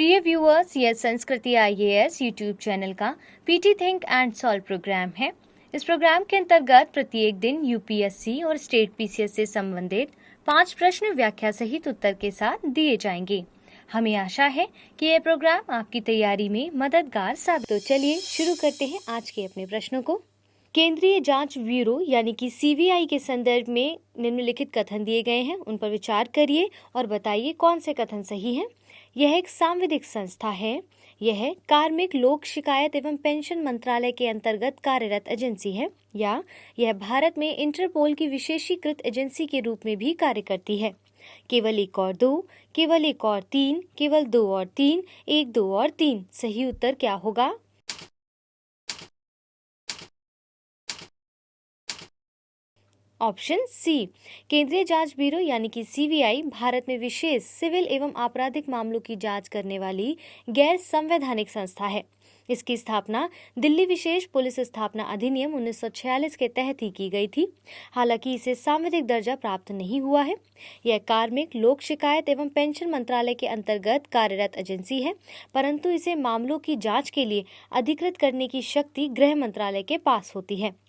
प्रिय व्यूअर्स, यह Sanskriti IAS YouTube channel का PT think and solve programme है। इस प्रोग्राम के अंतर्गत प्रत्येक दिन यूपीएससी और स्टेट पीसीएस से संबंधित 5 प्रश्न व्याख्या सहित उत्तर के साथ दिए जाएंगे। हमें आशा है कि यह प्रोग्राम आपकी तैयारी में मददगार साबित। तो चलिए शुरू करते हैं आज के अपने प्रश्नों को। केंद्रीय जांच ब्यूरो यानी कि सीबीआई के संदर्भ में निम्नलिखित कथन दिए गए हैं, उन पर विचार करिए और बताइए कौन से कथन सही हैं। यह एक सांविधिक संस्था है। यह कार्मिक लोक शिकायत एवं पेंशन मंत्रालय के अंतर्गत कार्यरत एजेंसी है, या यह भारत में इंटरपोल की विशेषीकृत एजेंसी के रूप में भी कार्य करती है। केवल 1 और 2, केवल 1 और 3, केवल 2 और 3, 1, 2 और 3। सही उत्तर क्या होगा? ऑप्शन सी, केंद्रीय जांच ब्यूरो यानी कि सीबीआई भारत में विशेष सिविल एवं आपराधिक मामलों की जांच करने वाली गैर संवैधानिक संस्था है। इसकी स्थापना दिल्ली विशेष पुलिस स्थापना अधिनियम 1946 के तहत ही की गई थी। हालांकि इसे सांविधिक दर्जा प्राप्त नहीं हुआ है। यह कार्मिक लोक शिकायत एवं पेंशन मंत्रालय के अंतर्गत कार्यरत एजेंसी है, परंतु इसे मामलों की जांच के लिए अधिकृत करने की शक्ति गृह मंत्रालय के पास होती है।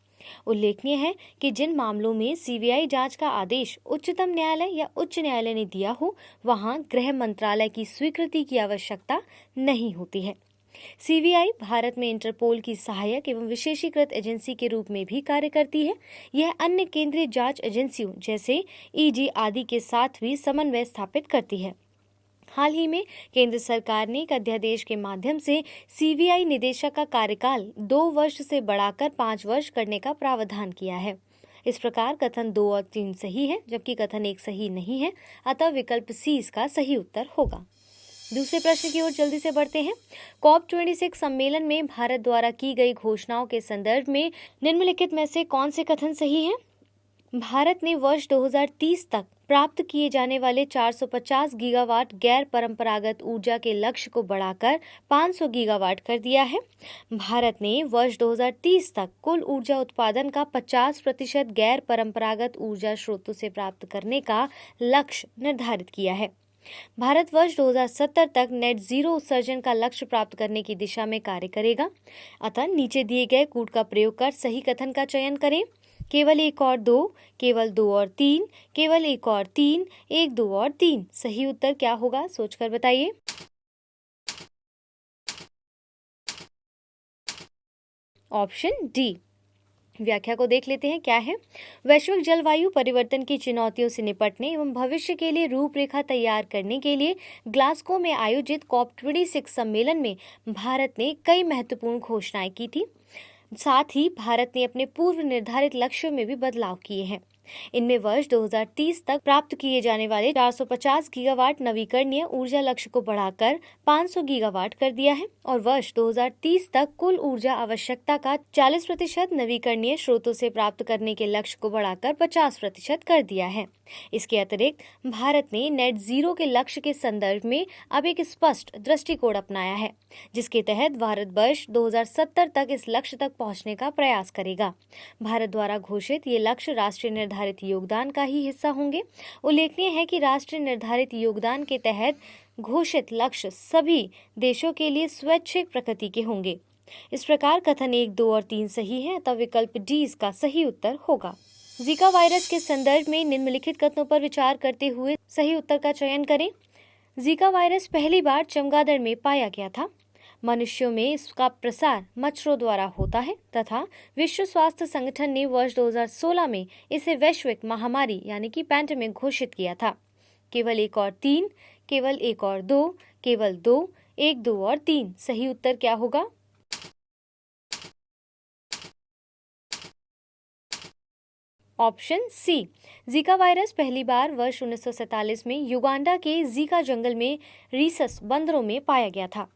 उल्लेखनीय है कि जिन मामलों में सीबीआई जांच का आदेश उच्चतम न्यायालय या उच्च न्यायालय ने दिया हो, वहां गृह मंत्रालय की स्वीकृति की आवश्यकता नहीं होती है। सीबीआई भारत में इंटरपोल की सहायक एवं विशेषीकृत एजेंसी के रूप में भी कार्य करती है। यह अन्य केंद्रीय जांच एजेंसियों जैसे ईडी आदि के साथ भी समन्वय स्थापित करती है। हाल ही में केंद्र सरकार ने एक अध्यादेश के माध्यम से सीबीआई निदेशक का कार्यकाल 2 वर्ष से बढ़ाकर 5 वर्ष करने का प्रावधान किया है। इस प्रकार कथन 2 और 3 सही है, जबकि कथन 1 सही नहीं है। अतः विकल्प सी इसका सही उत्तर होगा। दूसरे प्रश्न की ओर जल्दी से बढ़ते हैं। COP26 सम्मेलन में भारत द्वारा की गई घोषणाओं के संदर्भ में निम्नलिखित में से कौन से कथन सही हैं? भारत ने वर्ष 2030 तक प्राप्त किए जाने वाले 450 गीगावाट गैर परंपरागत ऊर्जा के लक्ष्य को बढ़ाकर 500 गीगावाट कर दिया है। भारत ने वर्ष 2030 तक कुल ऊर्जा उत्पादन का 50% गैर परंपरागत ऊर्जा स्रोतों से प्राप्त करने का लक्ष्य निर्धारित किया है। भारत वर्ष 2070 तक नेट जीरो उत्सर्जन का लक्ष्य प्राप्त करने की दिशा में कार्य करेगा। अतः नीचे दिए गए कूट का प्रयोग कर सही कथन का चयन करें। केवल 1 और 2, केवल 2 और 3, केवल 1 और 3, 1, 2 और 3। सही उत्तर क्या होगा? सोचकर बताइए। Option D. व्याख्या को देख लेते हैं क्या है। वैश्विक जलवायु परिवर्तन की चुनौतियों से निपटने एवं भविष्य के लिए रूपरेखा तैयार करने के लिए ग्लासगो में आयोजित COP26 सम्मेलन में भारत ने कई महत्वपूर्ण घोषणाएं की थी। साथ ही भारत ने अपने पूर्व निर्धारित लक्ष्यों में भी बदलाव किए हैं। इनमें वर्ष 2030 तक प्राप्त किए जाने वाले 450 गीगावाट नवीकरणीय ऊर्जा लक्ष्य को बढ़ाकर 500 गीगावाट कर दिया है और वर्ष 2030 तक कुल ऊर्जा आवश्यकता का 40% नवीकरणीय स्रोतों से प्राप्त करने के लक्ष्य को बढ़ाकर 50% कर दिया है। इसके अतिरिक्त भारत ने नेट जीरो के लक्ष्य के संदर्भ में अब एक स्पष्ट दृष्टिकोण अपनाया है, जिसके तहत भारत वर्ष 2070 तक इस लक्ष्य तक पहुंचने का प्रयास करेगा। भारत द्वारा घोषित ये लक्ष्य राष्ट्रीय निर्धारित योगदान का ही हिस्सा होंगे। उल्लेखनीय है कि राष्ट्रीय निर्धारित योगदान के तहत घोषित लक्ष्य सभी देशों के लिए स्वैच्छिक प्रकृति के होंगे। इस प्रकार कथन 1, 2 और 3 सही है, तब विकल्प डी इसका सही उत्तर होगा। जीका वायरस के संदर्भ में निम्नलिखित कथनों पर विचार करते हुए सही उत्तर का चयन करें। जीका वायरस पहली बार चमगादड़ में पाया गया था। मनुष्यों में इसका प्रसार मच्छरों द्वारा होता है तथा विश्व स्वास्थ्य संगठन ने वर्ष 2016 में इसे वैश्विक महामारी यानी कि पैंडेमिक घोषित किया था। केवल 1 और 3, केवल 1 और 2, केवल 2, 1, 2 और 3। सही उत्तर क्या होगा? Option C. जीका वायरस पहली बार वर्ष 1947 में युगांडा के जीका जंगल में रीसस बंदरों में पाया गया था।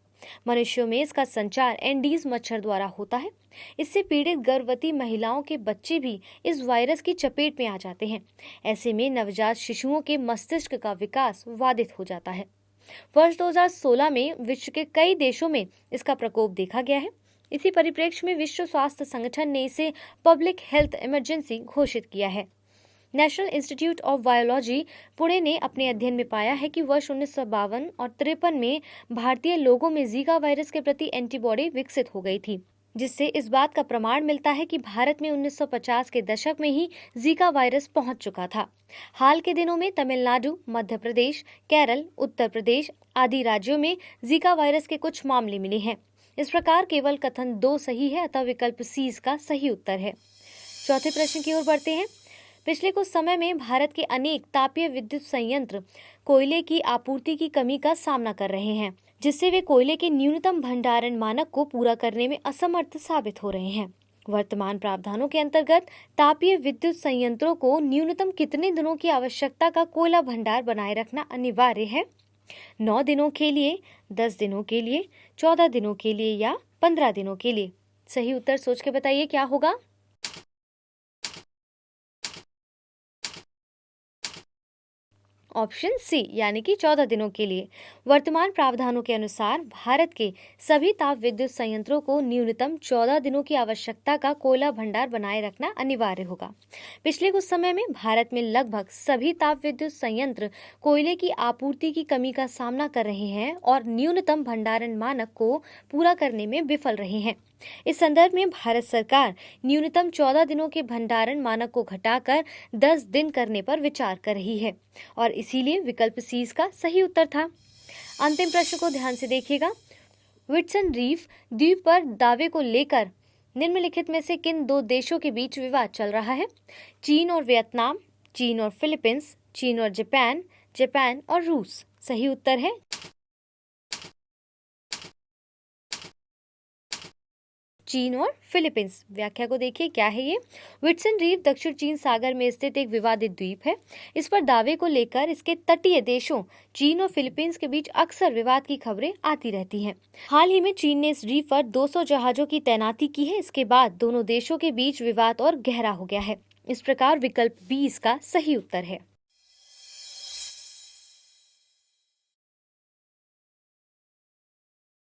मनुष्यों में इसका संचार एंडीज मच्छर द्वारा होता है। इससे पीड़ित गर्भवती महिलाओं के बच्चे भी इस वायरस की चपेट में आ जाते हैं। ऐसे में नवजात शिशुओं के मस्तिष्क का विकास बाधित हो जाता है। वर्ष 2016 में विश्व के कई देशों में इसका प्रकोप देखा गया है। इसी परिप्रेक्ष्य में विश्व स्वास्थ्य संगठन ने इसे पब्लिक हेल्थ इमरजेंसी घोषित किया है। National institute of biology Pune ने अपने अध्ययन में पाया है कि वर्ष 1952 और 53 में भारतीय लोगों में जीका वायरस के प्रति एंटीबॉडी विकसित हो गई थी, जिससे इस बात का प्रमाण मिलता है कि भारत में 1950 के दशक में ही जीका वायरस पहुंच चुका था। हाल के दिनों में तमिलनाडु, मध्य प्रदेश, केरल, उत्तर प्रदेश आदि राज्यों में जीका वायरस के कुछ मामले मिले हैं। इस प्रकार केवल कथन 2 सही है, अतः विकल्प सी इसका सही उत्तर है। चौथे प्रश्न की ओर बढ़ते हैं। पिछले कुछ समय में भारत के अनेक तापीय विद्युत संयंत्र कोयले की आपूर्ति की कमी का सामना कर रहे हैं, जिससे वे कोयले के न्यूनतम भंडारण मानक को पूरा करने में असमर्थ साबित हो रहे हैं। वर्तमान प्रावधानों के अंतर्गत तापीय विद्युत संयंत्रों को न्यूनतम कितने दिनों की आवश्यकता का कोयला भंडार बनाए रखना अनिवार्य है? 9 दिनों के लिए, 10 दिनों के लिए, 14 दिनों के लिए या 15 दिनों के लिए? सही उत्तर सोच के बताइए क्या होगा। ऑप्शन सी यानी कि 14 दिनों के लिए। वर्तमान प्रावधानों के अनुसार भारत के सभी ताप विद्युत संयंत्रों को न्यूनतम 14 दिनों की आवश्यकता का कोयला भंडार बनाए रखना अनिवार्य होगा। पिछले कुछ समय में भारत में लगभग सभी ताप विद्युत संयंत्र कोयले की आपूर्ति की कमी का सामना कर रहे हैं और न्यूनतम भंडारण मानक को पूरा करने में विफल रहे हैं। इस संदर्भ में भारत सरकार न्यूनतम 14 दिनों के भंडारण मानक को घटाकर 10 दिन करने पर विचार कर रही है और इसीलिए विकल्प सी इसका सही उत्तर था। अंतिम प्रश्न को ध्यान से देखिएगा। विट्सन रीफ द्वीप पर दावे को लेकर निम्नलिखित में से किन 2 देशों के बीच विवाद चल रहा है? चीन और वियतनाम, चीन और फिलीपींस, चीन और जापान, जापान और रूस? सही उत्तर है चीन और फिलीपींस। व्याख्या को देखिए, क्या है ये? विट्सन रीफ दक्षिण चीन सागर में स्थित एक विवादित द्वीप है। इस पर दावे को लेकर इसके तटीय देशों चीन और फिलीपींस के बीच अक्सर विवाद की खबरें आती रहती हैं। हाल ही में चीन ने इस द्वीप पर 200 जहाजों की तैनाती की है। इसके बाद दोनों देशों के बीच विवाद और गहरा हो गया है। इस प्रकार विकल्प बी इसका सही उत्तर है।